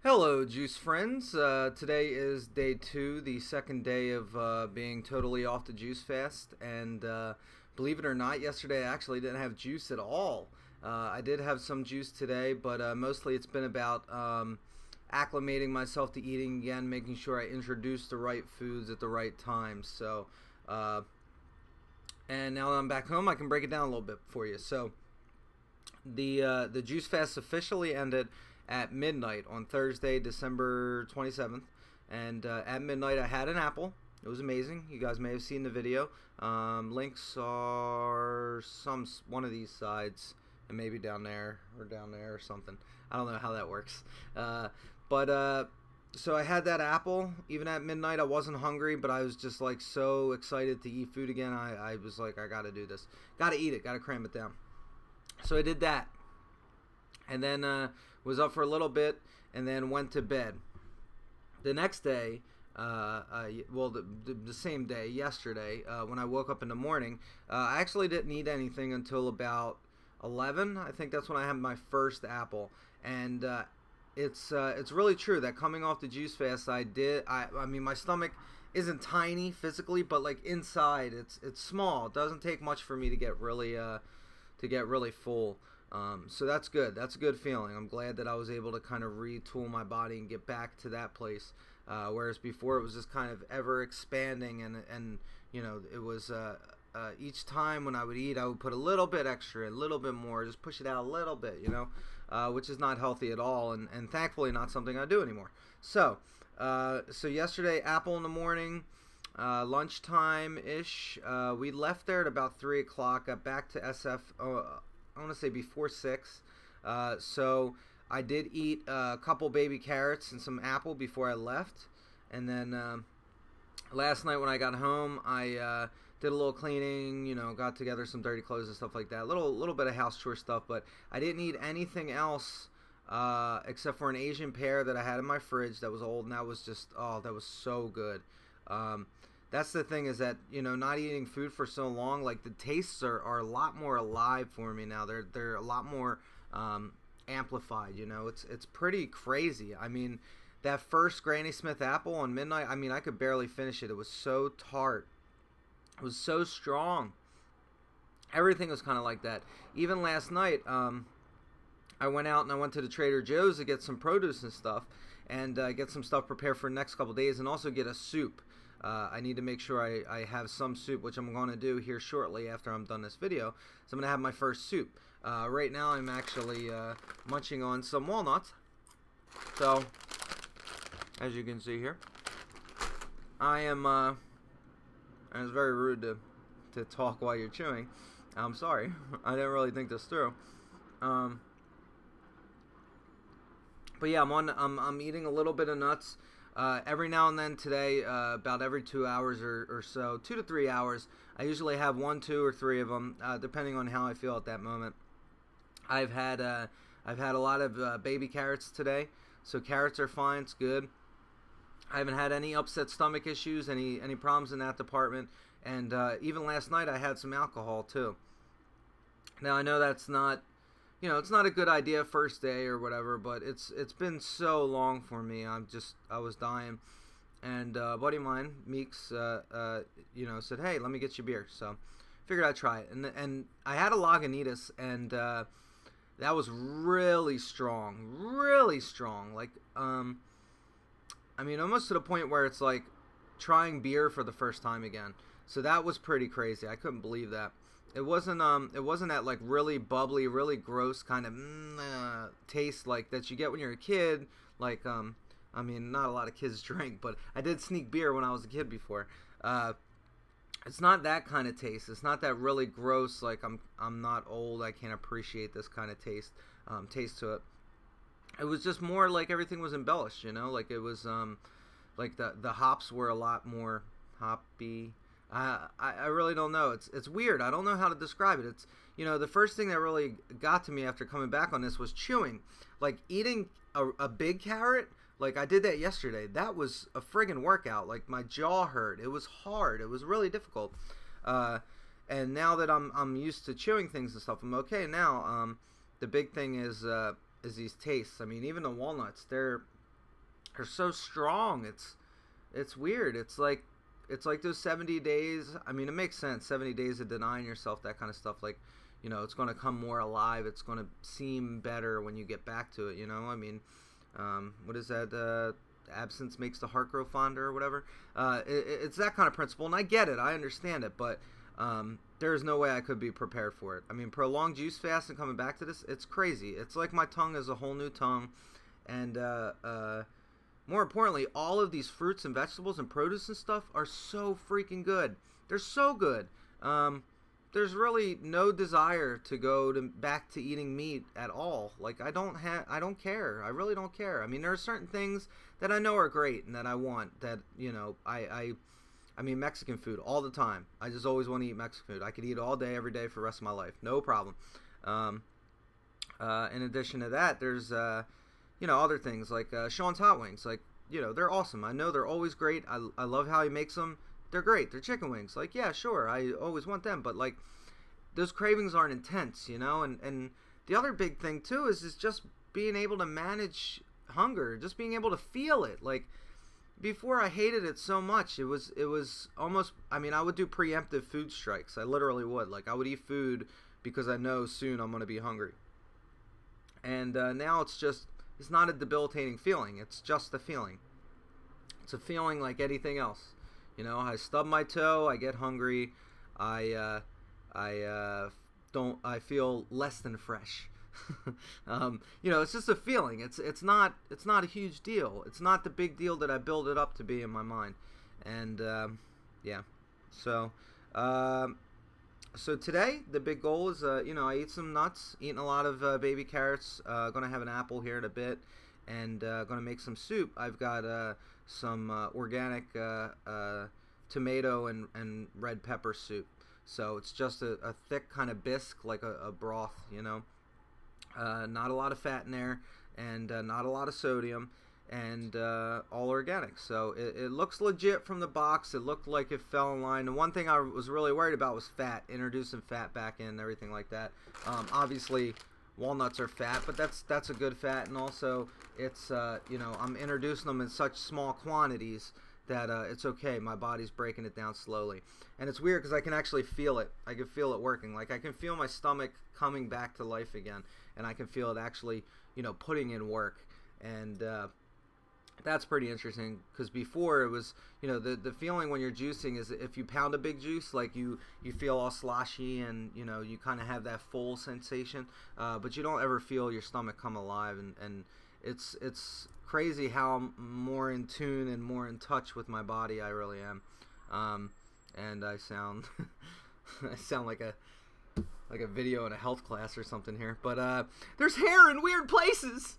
Hello, juice friends. Today is day 2, the second day of being totally off the juice fast. And believe it or not, yesterday I actually didn't have juice at all. I did have some juice today, but mostly it's been about acclimating myself to eating again, making sure I introduce the right foods at the right time. And now that I'm back home, I can break it down a little bit for you. So, the juice fast officially ended at midnight on Thursday, December 27th. And at midnight, I had an apple. It was amazing. You guys may have seen the video. Links are one of these sides, and maybe down there or something. I don't know how that works. So I had that apple. Even at midnight, I wasn't hungry, but I was just like so excited to eat food again. I was like, I gotta do this. Gotta eat it. Gotta cram it down. So I did that. And then was up for a little bit and then went to bed. The next day, the same day, yesterday, when I woke up in the morning, I actually didn't eat anything until about 11. I think that's when I had my first apple. And it's really true that coming off the juice fast, I mean, my stomach isn't tiny physically, but like inside, it's small. It doesn't take much for me to get really full. So that's good. That's a good feeling. I'm glad that I was able to kind of retool my body and get back to that place. Whereas before it was just kind of ever expanding, and you know, it was each time when I would eat, I would put a little bit extra, a little bit more, just push it out a little bit, you know, which is not healthy at all, and thankfully not something I do anymore. So yesterday, apple in the morning. Lunchtime ish, we left there at about 3 o'clock. Got back to SF. I want to say before 6. So I did eat a couple baby carrots and some apple before I left, and then last night when I got home, I did a little cleaning. You know, got together some dirty clothes and stuff like that. Little bit of house chore stuff, but I didn't eat anything else. Except for an Asian pear that I had in my fridge that was old, and that was just, oh, that was so good. That's the thing, is that, you know, not eating food for so long, like the tastes are a lot more alive for me now. They're a lot more amplified, you know. It's pretty crazy. I mean, that first Granny Smith apple on midnight, I mean, I could barely finish it. It was so tart. It was so strong. Everything was kind of like that. Even last night, I went out and I went to the Trader Joe's to get some produce and stuff, and get some stuff prepared for the next couple days, and also get a soup. I need to make sure I have some soup, which I'm going to do here shortly after I'm done this video. So I'm going to have my first soup. Right now I'm actually munching on some walnuts. So, as you can see here, I am, and it's very rude to talk while you're chewing. I'm sorry. I didn't really think this through. But yeah, I'm eating a little bit of nuts. Every now and then today, about every 2 hours or so, 2 to 3 hours, I usually have 1, 2, or 3 of them, depending on how I feel at that moment. I've had a lot of baby carrots today, so carrots are fine. It's good. I haven't had any upset stomach issues, any problems in that department, and even last night I had some alcohol too. Now I know that's not, you know, it's not a good idea first day or whatever, but it's been so long for me. I was dying, and a buddy of mine, Meeks, you know, said, "Hey, let me get you beer." So figured I'd try it, and I had a Lagunitas, and that was really strong, like I mean, almost to the point where it's like trying beer for the first time again. So that was pretty crazy. I couldn't believe that. It wasn't that like really bubbly, really gross kind of taste like that you get when you're a kid. Like I mean, not a lot of kids drink, but I did sneak beer when I was a kid before. It's not that kind of taste. It's not that really gross. Like I'm not old. I can't appreciate this kind of taste to it. It was just more like everything was embellished, you know. Like it was like the hops were a lot more hoppy. I really don't know. It's weird. I don't know how to describe it. It's, you know, the first thing that really got to me after coming back on this was chewing. Like eating a big carrot. Like I did that yesterday. That was a friggin' workout. Like my jaw hurt. It was hard. It was really difficult. And now that I'm used to chewing things and stuff, I'm okay now. The big thing is these tastes. I mean, even the walnuts, they're are so strong. It's weird. It's like those 70 days. I mean, it makes sense. 70 days of denying yourself, that kind of stuff. Like, it's going to come more alive. It's going to seem better when you get back to it. I mean, what is that? Absence makes the heart grow fonder or whatever. It's that kind of principle, and I get it. I understand it, but there is no way I could be prepared for it. I mean, prolonged juice fast and coming back to this, it's crazy. It's like my tongue is a whole new tongue, and more importantly, all of these fruits and vegetables and produce and stuff are so freaking good. They're so good. There's really no desire to go back to eating meat at all. Like, I don't care. I really don't care. I mean, there are certain things that I know are great and that I want. That I mean, Mexican food all the time. I just always want to eat Mexican food. I could eat it all day, every day for the rest of my life, no problem. In addition to that, there's other things like Sean's Hot Wings. Like, they're awesome. I know they're always great. I love how he makes them. They're great. They're chicken wings. Like, yeah, sure, I always want them. But, like, those cravings aren't intense, And the other big thing, too, is just being able to manage hunger. Just being able to feel it. Like, before I hated it so much. It was almost, I mean, I would do preemptive food strikes. I literally would. Like, I would eat food because I know soon I'm going to be hungry. And now it's not a debilitating feeling. It's just a feeling. It's a feeling like anything else. I stub my toe. I get hungry. I feel less than fresh. It's just a feeling. It's not a huge deal. It's not the big deal that I build it up to be in my mind. And yeah. So today the big goal is I eat some nuts, eating a lot of baby carrots. Gonna have an apple here in a bit, and gonna make some soup. I've got some organic tomato and red pepper soup. So it's just a thick kind of bisque, like a broth, not a lot of fat in there, and not a lot of sodium, and all organic. So it looks legit from the box. It looked like it fell in line. The one thing I was really worried about was fat, introducing fat back in and everything like that. Obviously, walnuts are fat, but that's a good fat, and also it's I'm introducing them in such small quantities that it's okay. My body's breaking it down slowly. And it's weird because I can actually feel it. I can feel it working. Like, I can feel my stomach coming back to life again, and I can feel it actually, putting in work. And that's pretty interesting, because before it was, the feeling when you're juicing is if you pound a big juice, like you feel all sloshy, and you kind of have that full sensation, but you don't ever feel your stomach come alive, and it's crazy how more in tune and more in touch with my body I really am. And I sound like a video in a health class or something here, but there's hair in weird places.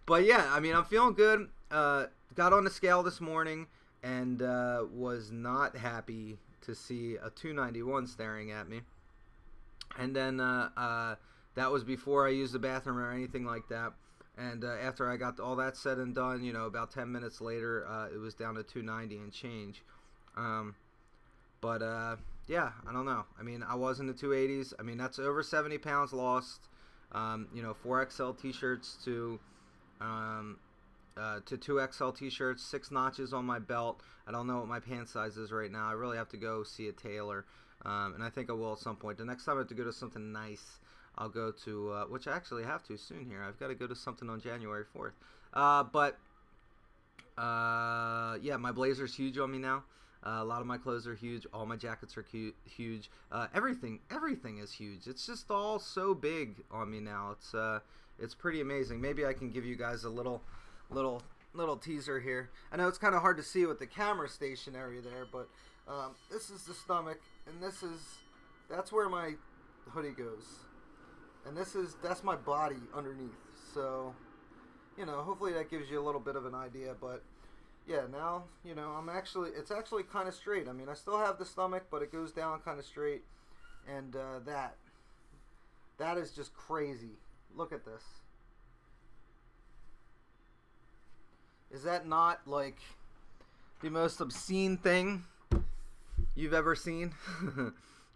But yeah, I mean, I'm feeling good. Got on the scale this morning and was not happy to see a 291 staring at me. And then that was before I used the bathroom or anything like that. And after I got all that said and done, about 10 minutes later, it was down to 290 and change. Yeah, I don't know. I mean, I was in the 280s. I mean, that's over 70 pounds lost. 4XL t-shirts to 2XL t-shirts, 6 notches on my belt. I don't know what my pant size is right now. I really have to go see a tailor. And I think I will at some point. The next time I have to go to something nice, I'll go to, which I actually have to soon here. I've got to go to something on January 4th. Yeah, my blazer's huge on me now. A lot of my clothes are huge. All my jackets are huge. Everything is huge. It's just all so big on me now. It's pretty amazing. Maybe I can give you guys a little teaser here. I know it's kind of hard to see with the camera stationary there, but this is the stomach, and that's where my hoodie goes. And that's my body underneath. So, hopefully that gives you a little bit of an idea. But yeah, now, it's actually kind of straight. I mean, I still have the stomach, but it goes down kind of straight. And that is just crazy. Look at this. Is that not like the most obscene thing you've ever seen?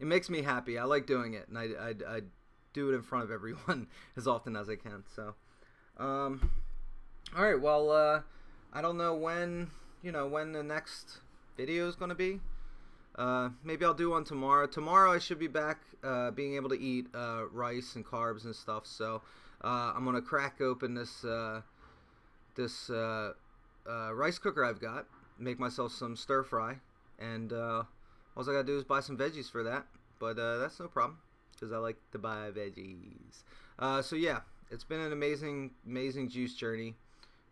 It makes me happy. I like doing it, and I do it in front of everyone as often as I can. So, All right, well, I don't know when, when the next video is going to be. Maybe I'll do one tomorrow. Tomorrow I should be back being able to eat rice and carbs and stuff. So I'm going to crack open this rice cooker I've got, make myself some stir fry, and all I got to do is buy some veggies for that. But that's no problem because I like to buy veggies. So yeah, it's been an amazing juice journey.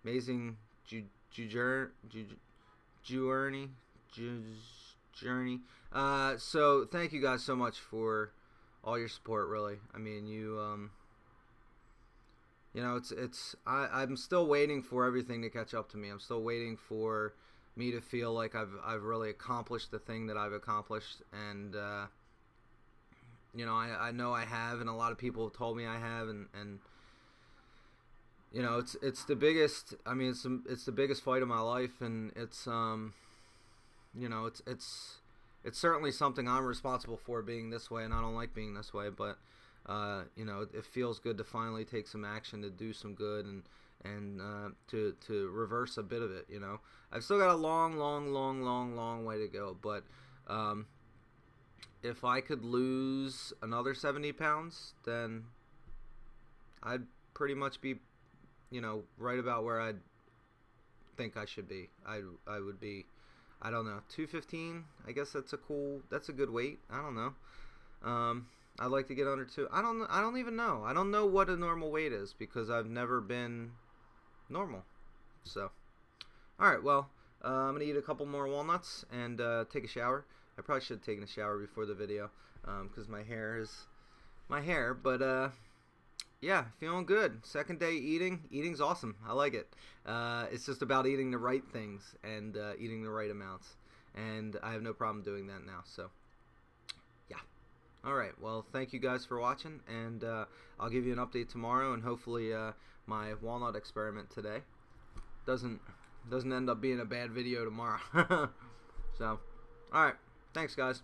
Amazing journey. So thank you guys so much for all your support. Really, I mean, I'm still waiting for everything to catch up to me. I'm still waiting for me to feel like I've really accomplished the thing that I've accomplished, and I know I have, and a lot of people have told me I have, and it's the biggest. I mean, it's the biggest fight of my life, and it's it's certainly something I'm responsible for being this way, and I don't like being this way. But it feels good to finally take some action to do some good, and to reverse a bit of it. I've still got a long way to go, but if I could lose another 70 pounds, then I'd pretty much be right about where I think I should be. I would be, I don't know, 215. I guess that's a good weight. I don't know. I'd like to get under 2. I don't even know. I don't know what a normal weight is because I've never been normal. So, all right. Well, I'm gonna eat a couple more walnuts and take a shower. I probably should have taken a shower before the video because my hair is my hair. But yeah, feeling good. Second day eating. Eating's awesome. I like it. It's just about eating the right things and eating the right amounts. And I have no problem doing that now. So, yeah. All right. Well, thank you guys for watching. And I'll give you an update tomorrow. And hopefully my walnut experiment today doesn't end up being a bad video tomorrow. So, all right. Thanks, guys.